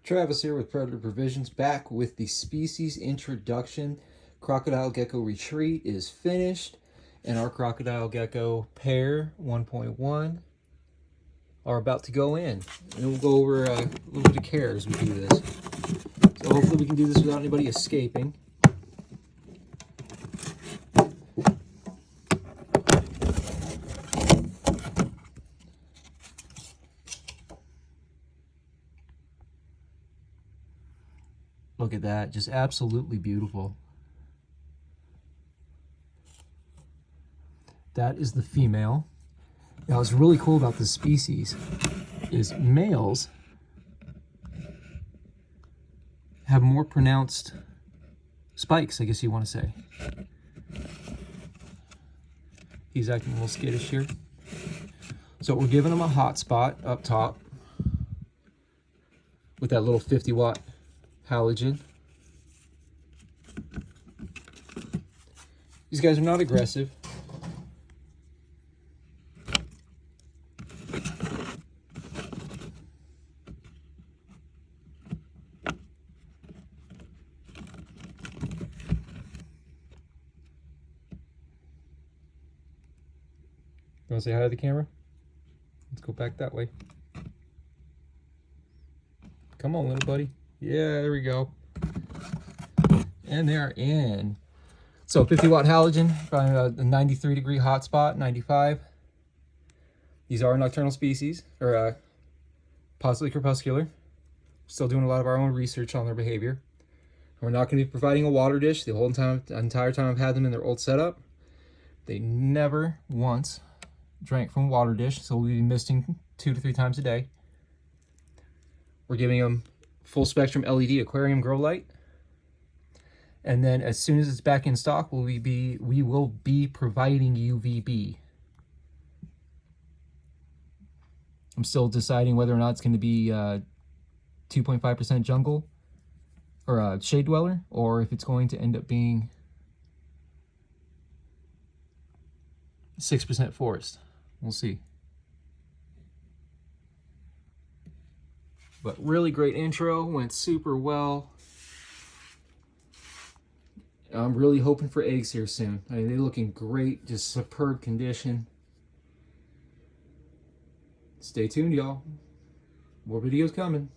Travis here with Predator Provisions, back with the species introduction. Crocodile Gecko Retreat is finished, and our Crocodile Gecko pair 1.1 are about to go in. And we'll go over a little bit of care as we do this. So hopefully we can do this without anybody escaping. Look at that, just absolutely beautiful. That is the female. Now what's really cool about this species is males have more pronounced spikes, I guess you want to say. He's acting a little skittish here. So we're giving him a hot spot up top with that little 50-watt halogen. These guys are not aggressive. You want to say hi to the camera? Let's go back that way. Come on, little buddy. Yeah, there we go. And they're in. So 50-watt halogen, probably a 93-degree hotspot, 95. These are nocturnal species, or possibly crepuscular. Still doing a lot of our own research on their behavior. We're not going to be providing a water dish the entire time I've had them in their old setup. They never once drank from a water dish, so we'll be misting 2 to 3 times a day. We're giving them full spectrum LED aquarium grow light. And then as soon as it's back in stock, we will be providing UVB. I'm still deciding whether or not it's going to be 2.5% jungle or shade dweller, or if it's going to end up being 6% forest. We'll see. But really great intro, went super well. I'm really hoping for eggs here soon. I mean, they're looking great, just superb condition. Stay tuned, y'all. More videos coming.